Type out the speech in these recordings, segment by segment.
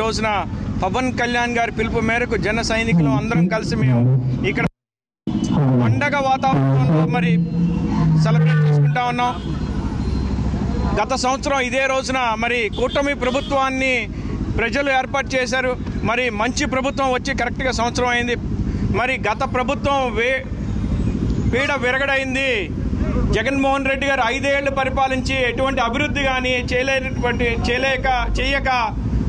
రోజున పవన్ కళ్యాణ్ గారి పిలుపు మేరకు జన సైనికులు అందరం కలిసి మేము ఇక్కడ పండగ వాతావరణంలో మరి సెలబ్రేట్ చేసుకుంటా ఉన్నాం. గత సంవత్సరం ఇదే రోజున మరి కూటమి ప్రభుత్వాన్ని ప్రజలు ఏర్పాటు చేశారు. మరి మంచి ప్రభుత్వం వచ్చి కరెక్ట్గా సంవత్సరం అయింది. మరి గత ప్రభుత్వం పీడ విరగడైంది. జగన్మోహన్ రెడ్డి గారు 5 ఏళ్లు పరిపాలించి ఎటువంటి అభివృద్ధి కానీ చేయక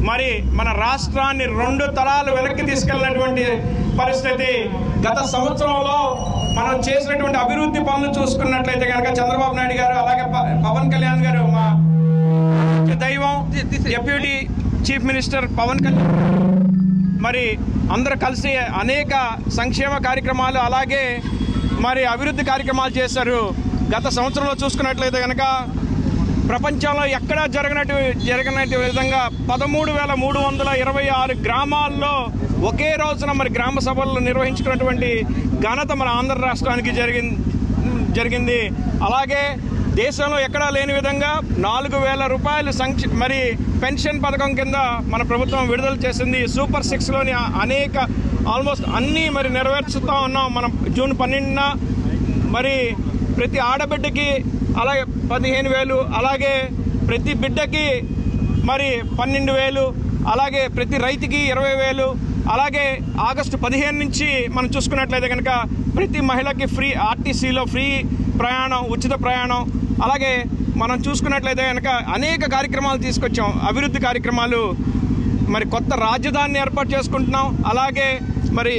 మరి మన రాష్ట్రాన్ని 2 తరాలు వెనక్కి తీసుకెళ్ళినటువంటి పరిస్థితి. గత సంవత్సరంలో మనం చేసినటువంటి అభివృద్ధి పనులు చూసుకున్నట్లయితే కనుక చంద్రబాబు నాయుడు గారు అలాగే పవన్ కళ్యాణ్ గారు మా దైవం deputy chief minister Pawan Kalyan మరి అందరూ కలిసి అనేక సంక్షేమ కార్యక్రమాలు అలాగే మరి అభివృద్ధి కార్యక్రమాలు చేశారు. గత సంవత్సరంలో చూసుకున్నట్లయితే కనుక ప్రపంచంలో ఎక్కడా జరగనట్టు విధంగా 13,326 గ్రామాల్లో ఒకే రోజున మరి గ్రామ సభలు నిర్వహించుకున్నటువంటి ఘనత మన ఆంధ్ర రాష్ట్రానికి జరిగింది. అలాగే దేశంలో ఎక్కడా లేని విధంగా 4,000 రూపాయలు మరి పెన్షన్ పథకం కింద మన ప్రభుత్వం విడుదల చేసింది. సూపర్ 6లోని అనేక ఆల్మోస్ట్ అన్నీ మరి నెరవేర్చుతూ ఉన్నాం. మనం జూన్ 12న మరి ప్రతి ఆడబిడ్డకి అలాగే 15,000, అలాగే ప్రతి బిడ్డకి మరి 12,000, అలాగే ప్రతి రైతుకి 20,000, అలాగే ఆగస్టు 15 నుంచి మనం చూసుకున్నట్లయితే కనుక ప్రతి మహిళకి ఫ్రీ ఆర్టీసీలో ఫ్రీ ప్రయాణం, ఉచిత ప్రయాణం. అలాగే మనం చూసుకున్నట్లయితే కనుక అనేక కార్యక్రమాలు తీసుకొచ్చాం, అభివృద్ధి కార్యక్రమాలు. మరి కొత్త రాజధానిని ఏర్పాటు చేసుకుంటున్నాం. అలాగే మరి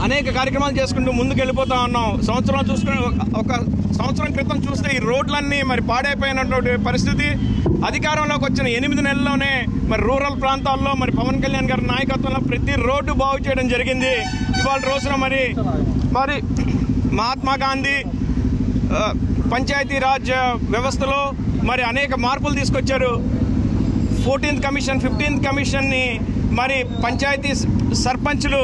అనేక కార్యక్రమాలు చేసుకుంటూ ముందుకు వెళ్ళిపోతా ఉన్నాం. సంవత్సరం చూసుకుని ఒక సంవత్సరం క్రితం చూస్తే ఈ రోడ్లన్నీ మరి పాడైపోయినటువంటి పరిస్థితి. అధికారంలోకి వచ్చిన 8 నెలల్లోనే మరి రూరల్ ప్రాంతాల్లో మరి పవన్ కళ్యాణ్ గారి నాయకత్వంలో ప్రతి రోడ్డు బాగు చేయడం జరిగింది. ఇవాళ రోజున మరి మహాత్మా గాంధీ పంచాయతీరాజ్ వ్యవస్థలో మరి అనేక మార్పులు తీసుకొచ్చారు. 14th కమిషన్ 15th కమిషన్ని మరి పంచాయతీ సర్పంచ్లు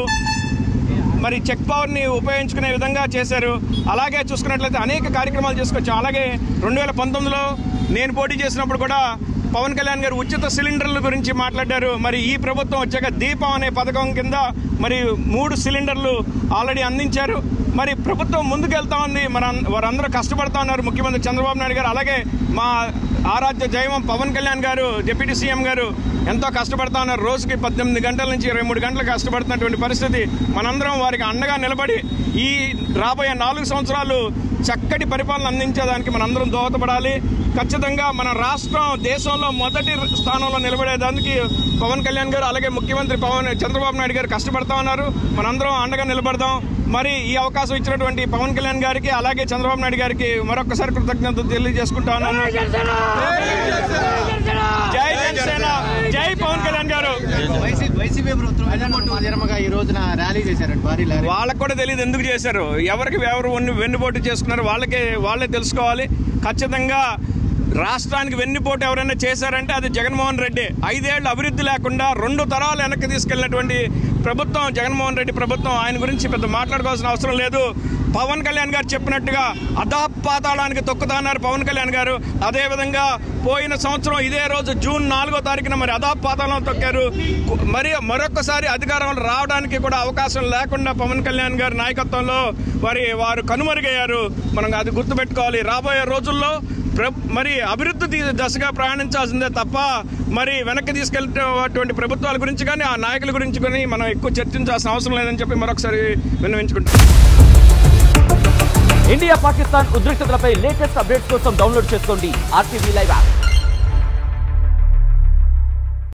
మరి చెక్ పవర్ని ఉపయోగించుకునే విధంగా చేశారు. అలాగే చూసుకున్నట్లయితే అనేక కార్యక్రమాలు చేసుకొచ్చాం. అలాగే 2019లో నేను పోటీ చేసినప్పుడు కూడా పవన్ కళ్యాణ్ గారు ఉచిత సిలిండర్ల గురించి మాట్లాడారు. మరి ఈ ప్రభుత్వం వచ్చాక దీపం అనే పథకం కింద మరి 3 సిలిండర్లు ఆల్రెడీ అందించారు. మరి ప్రభుత్వం ముందుకెళ్తా ఉంది. వారందరూ కష్టపడతా ఉన్నారు. ముఖ్యమంత్రి చంద్రబాబు నాయుడు గారు అలాగే మా ఆరాధ్య జైవం పవన్ కళ్యాణ్ గారు డిప్యూటీ సీఎం గారు ఎంతో కష్టపడతా ఉన్నారు. రోజుకి 18 గంటల నుంచి 23 గంటలు కష్టపడుతున్నటువంటి పరిస్థితి. మనందరం వారికి అండగా నిలబడి ఈ రాబోయే 4 సంవత్సరాలు చక్కటి పరిపాలన అందించేదానికి మనందరం దోహదపడాలి. ఖచ్చితంగా మన రాష్ట్రం దేశంలో మొదటి స్థానంలో నిలబడేదానికి పవన్ కళ్యాణ్ గారు అలాగే ముఖ్యమంత్రి చంద్రబాబు నాయుడు గారు కష్టపడతా ఉన్నారు. మనందరం అండగా నిలబడదాం. మరి ఈ అవకాశం ఇచ్చినటువంటి పవన్ కళ్యాణ్ గారికి అలాగే చంద్రబాబు నాయుడు గారికి మరొకసారి కృతజ్ఞతలు తెలియజేసుకుంటా ఉన్నాను. జై జనసేన, జై పవన్ కళ్యాణ్ గారు. వాళ్ళకు కూడా తెలియదు ఎందుకు చేశారు, ఎవరు వెన్నుపోటు చేసుకున్నారు వాళ్ళే తెలుసుకోవాలి. ఖచ్చితంగా రాష్ట్రానికి వెన్నుపోటు ఎవరైనా చేశారంటే అది జగన్మోహన్ రెడ్డి. 5 ఏళ్ళు అభివృద్ధి లేకుండా 2 తరాలు వెనక్కి తీసుకెళ్లినటువంటి ప్రభుత్వం జగన్మోహన్ రెడ్డి ప్రభుత్వం. ఆయన గురించి పెద్ద మాట్లాడుకోవాల్సిన అవసరం లేదు. పవన్ కళ్యాణ్ గారు చెప్పినట్టుగా అధపాతాళానికి తొక్కుతున్నారు పవన్ కళ్యాణ్ గారు. అదేవిధంగా పోయిన సంవత్సరం ఇదే రోజు జూన్ 4వ తారీఖున మరి అధపాతాళం తొక్కారు. మరి మరొకసారి అధికారంలో రావడానికి కూడా అవకాశం లేకుండా పవన్ కళ్యాణ్ గారి నాయకత్వంలో వారు కనుమరుగయ్యారు. మనం అది గుర్తుపెట్టుకోవాలి. రాబోయే రోజుల్లో మరి అభివృద్ధి దశగా ప్రయాణించాల్సిందే తప్ప మరి వెనక్కి తీసుకెళ్లేటువంటి ప్రభుత్వాల గురించి కానీ ఆ నాయకుల గురించి కానీ మనం ఎక్కువ చర్చించాల్సిన అవసరం లేదని చెప్పి మరొకసారి విన్నవించుకుంటాం. ఇండియా పాకిస్తాన్ ఉద్రిక్తతలపై లేటెస్ట్ అప్డేట్స్ కోసం డౌన్లోడ్ చేసుకోండి RTV లైవ్ యాప్.